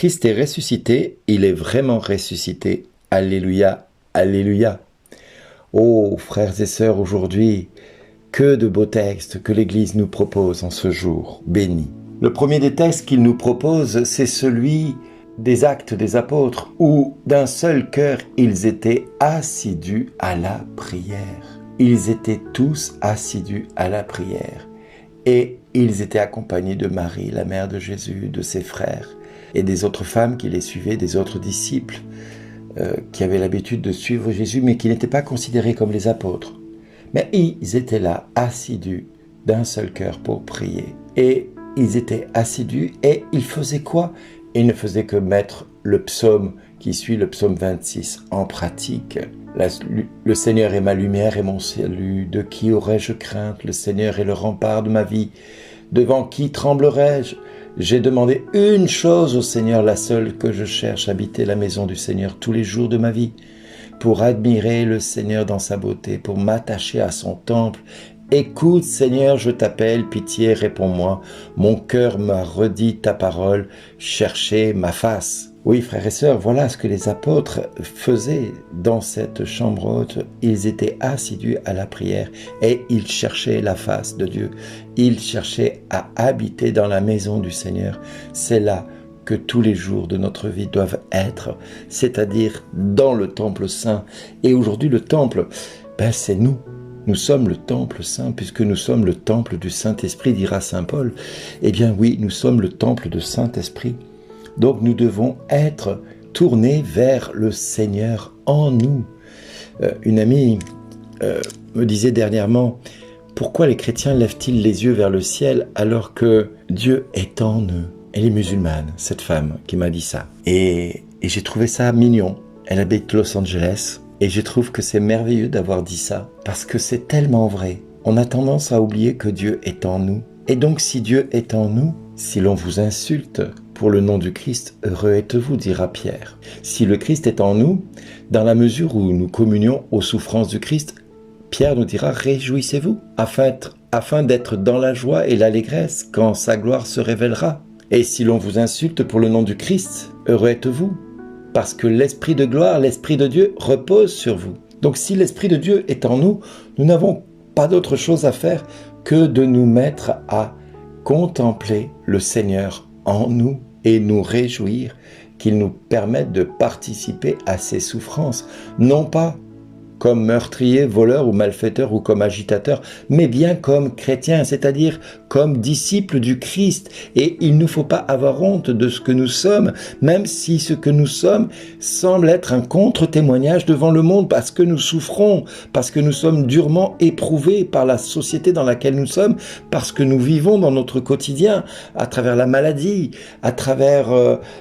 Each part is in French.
Christ est ressuscité, il est vraiment ressuscité. Alléluia, alléluia. Oh, frères et sœurs, aujourd'hui, que de beaux textes que l'Église nous propose en ce jour béni. Le premier des textes qu'il nous propose, c'est celui des Actes des Apôtres, où d'un seul cœur, ils étaient assidus à la prière. Ils étaient tous assidus à la prière. Et ils étaient accompagnés de Marie, la mère de Jésus, de ses frères, et des autres femmes qui les suivaient, des autres disciples qui avaient l'habitude de suivre Jésus, mais qui n'étaient pas considérés comme les apôtres. Mais ils étaient là, assidus, d'un seul cœur pour prier. Et ils étaient assidus, et ils faisaient quoi? Ils ne faisaient que mettre le psaume qui suit, le psaume 26, en pratique. Le Seigneur est ma lumière et mon salut, de qui aurais-je crainte? Le Seigneur est le rempart de ma vie, devant qui tremblerais-je? J'ai demandé une chose au Seigneur, la seule que je cherche, habiter la maison du Seigneur tous les jours de ma vie, pour admirer le Seigneur dans sa beauté, pour m'attacher à son temple. Écoute, Seigneur, je t'appelle, pitié, réponds-moi. Mon cœur m'a redit ta parole, cherchez ma face. Oui, frères et sœurs, voilà ce que les apôtres faisaient dans cette chambre haute. Ils étaient assidus à la prière et ils cherchaient la face de Dieu. Ils cherchaient à habiter dans la maison du Seigneur. C'est là que tous les jours de notre vie doivent être, c'est-à-dire dans le temple saint. Et aujourd'hui, le temple, c'est nous. Nous sommes le temple saint, puisque nous sommes le temple du Saint-Esprit, dira saint Paul. Eh bien oui, nous sommes le temple du Saint-Esprit. Donc nous devons être tournés vers le Seigneur en nous. Une amie me disait dernièrement, pourquoi les chrétiens lèvent-ils les yeux vers le ciel alors que Dieu est en eux? Elle est musulmane, cette femme qui m'a dit ça. Et j'ai trouvé ça mignon. Elle habite Los Angeles. Et je trouve que c'est merveilleux d'avoir dit ça, parce que c'est tellement vrai. On a tendance à oublier que Dieu est en nous. Et donc si Dieu est en nous, si l'on vous insulte pour le nom du Christ, heureux êtes-vous, dira Pierre. Si le Christ est en nous, dans la mesure où nous communions aux souffrances du Christ, Pierre nous dira, réjouissez-vous, afin d'être dans la joie et l'allégresse quand sa gloire se révélera. Et si l'on vous insulte pour le nom du Christ, heureux êtes-vous, parce que l'Esprit de gloire, l'Esprit de Dieu repose sur vous. Donc si l'Esprit de Dieu est en nous, nous n'avons pas d'autre chose à faire que de nous mettre à contempler le Seigneur en nous et nous réjouir qu'il nous permette de participer à ses souffrances, non pas comme meurtrier, voleur ou malfaiteur ou comme agitateur, mais bien comme chrétien, c'est-à-dire comme disciple du Christ. Et il ne faut pas avoir honte de ce que nous sommes, même si ce que nous sommes semble être un contre-témoignage devant le monde, parce que nous souffrons, parce que nous sommes durement éprouvés par la société dans laquelle nous sommes, parce que nous vivons dans notre quotidien, à travers la maladie, à travers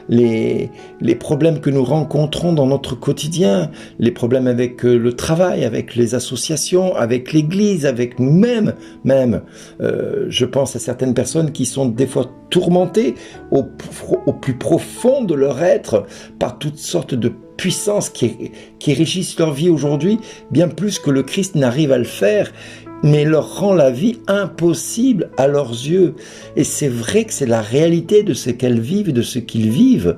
les problèmes que nous rencontrons dans notre quotidien, les problèmes avec le travail, avec les associations, avec l'Église, avec nous-mêmes même. Je pense à certaines personnes qui sont des fois tourmentées au plus profond de leur être par toutes sortes de puissances qui régissent leur vie aujourd'hui, bien plus que le Christ n'arrive à le faire, mais leur rend la vie impossible à leurs yeux. Et c'est vrai que c'est la réalité de ce qu'elles vivent et de ce qu'ils vivent.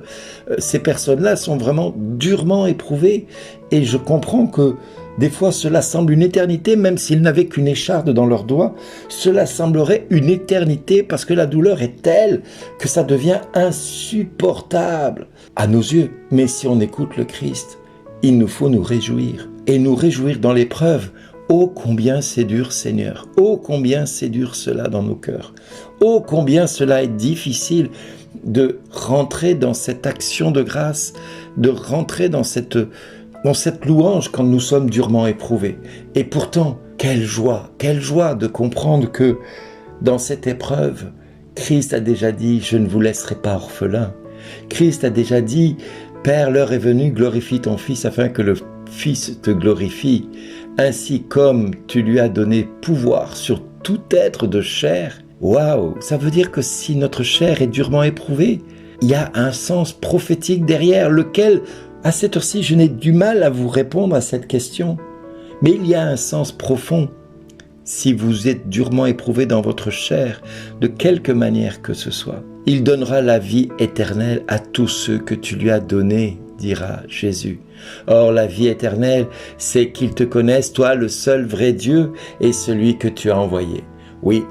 Ces personnes-là sont vraiment durement éprouvées. Et je comprends que des fois cela semble une éternité, même s'ils n'avaient qu'une écharde dans leurs doigts. Cela semblerait une éternité parce que la douleur est telle que ça devient insupportable à nos yeux. Mais si on écoute le Christ, il nous faut nous réjouir. Et nous réjouir dans l'épreuve. Oh combien c'est dur, Seigneur. Oh combien c'est dur cela dans nos cœurs. Oh combien cela est difficile de rentrer dans cette action de grâce, de rentrer dans cette louange quand nous sommes durement éprouvés. Et pourtant, quelle joie de comprendre que dans cette épreuve, Christ a déjà dit « Je ne vous laisserai pas orphelins ». Christ a déjà dit « Père, l'heure est venue, glorifie ton Fils afin que le Fils te glorifie, ainsi comme tu lui as donné pouvoir sur tout être de chair. » Waouh, ça veut dire que si notre chair est durement éprouvée, il y a un sens prophétique derrière lequel, à cette heure-ci, je n'ai du mal à vous répondre à cette question. Mais il y a un sens profond. Si vous êtes durement éprouvé dans votre chair, de quelque manière que ce soit, Il donnera la vie éternelle à tous ceux que tu lui as donnés, dira Jésus. Or, la vie éternelle, c'est qu'ils te connaissent, toi, le seul vrai Dieu, et celui que tu as envoyé. Oui,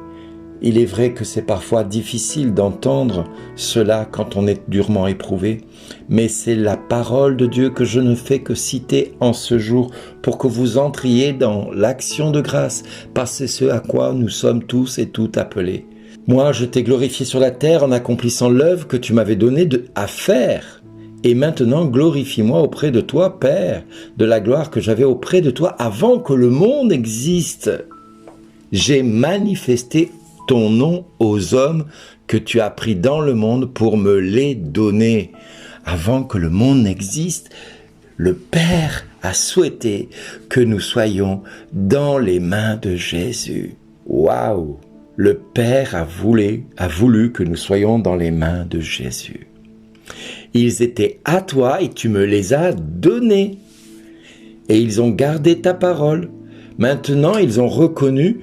il est vrai que c'est parfois difficile d'entendre cela quand on est durement éprouvé, mais c'est la parole de Dieu que je ne fais que citer en ce jour pour que vous entriez dans l'action de grâce, parce que c'est ce à quoi nous sommes tous et toutes appelés. Moi, je t'ai glorifié sur la terre en accomplissant l'œuvre que tu m'avais donnée à faire. Et maintenant, glorifie-moi auprès de toi, Père, de la gloire que j'avais auprès de toi avant que le monde existe. J'ai manifesté ton nom aux hommes que tu as pris dans le monde pour me les donner. Avant que le monde n'existe, le Père a souhaité que nous soyons dans les mains de Jésus. Waouh! Le Père a voulu que nous soyons dans les mains de Jésus. Ils étaient à toi et tu me les as donnés. Et ils ont gardé ta parole. Maintenant, ils ont reconnu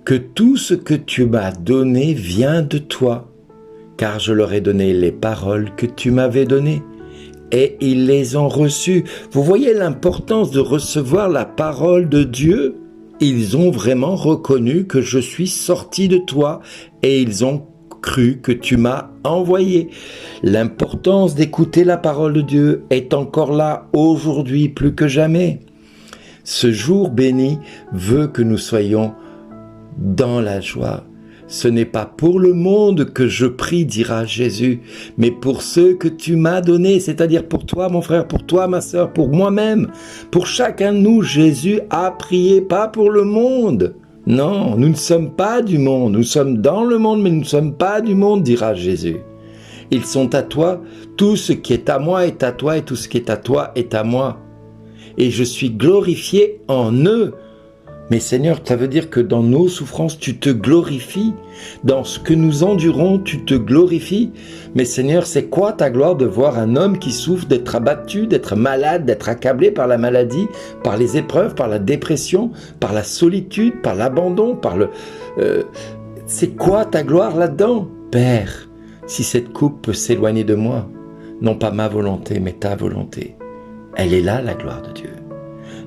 que tout ce que tu m'as donné vient de toi, car je leur ai donné les paroles que tu m'avais données. Et ils les ont reçues. Vous voyez l'importance de recevoir la parole de Dieu? Ils ont vraiment reconnu que je suis sorti de toi et ils ont cru que tu m'as envoyé. L'importance d'écouter la parole de Dieu est encore là aujourd'hui plus que jamais. Ce jour béni veut que nous soyons dans la joie. Ce n'est pas pour le monde que je prie, dira Jésus, mais pour ceux que tu m'as donnés, c'est-à-dire pour toi, mon frère, pour toi, ma sœur, pour moi-même. Pour chacun de nous, Jésus a prié, pas pour le monde. Non, nous ne sommes pas du monde, nous sommes dans le monde, mais nous ne sommes pas du monde, dira Jésus. Ils sont à toi, tout ce qui est à moi est à toi, et tout ce qui est à toi est à moi. Et je suis glorifié en eux. Mais Seigneur, ça veut dire que dans nos souffrances, tu te glorifies. Dans ce que nous endurons, tu te glorifies. Mais Seigneur, c'est quoi ta gloire de voir un homme qui souffre, d'être abattu, d'être malade, d'être accablé par la maladie, par les épreuves, par la dépression, par la solitude, par l'abandon, c'est quoi ta gloire là-dedans? Père, si cette coupe peut s'éloigner de moi, non pas ma volonté, mais ta volonté, elle est là, la gloire de Dieu.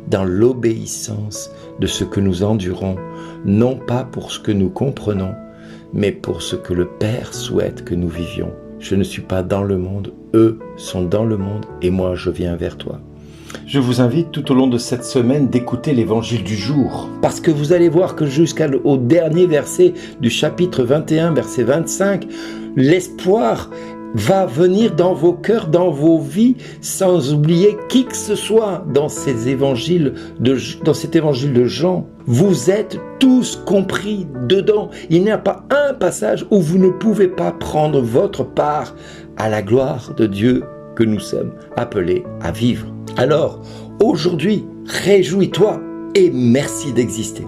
Dans l'obéissance de ce que nous endurons, non pas pour ce que nous comprenons, mais pour ce que le Père souhaite que nous vivions. Je ne suis pas dans le monde, eux sont dans le monde et moi je viens vers toi. Je vous invite tout au long de cette semaine d'écouter l'évangile du jour, parce que vous allez voir que jusqu'au dernier verset du chapitre 21, verset 25, l'espoir va venir dans vos cœurs, dans vos vies, sans oublier qui que ce soit dans cet évangile de Jean. Vous êtes tous compris dedans. Il n'y a pas un passage où vous ne pouvez pas prendre votre part à la gloire de Dieu que nous sommes appelés à vivre. Alors, aujourd'hui, réjouis-toi et merci d'exister.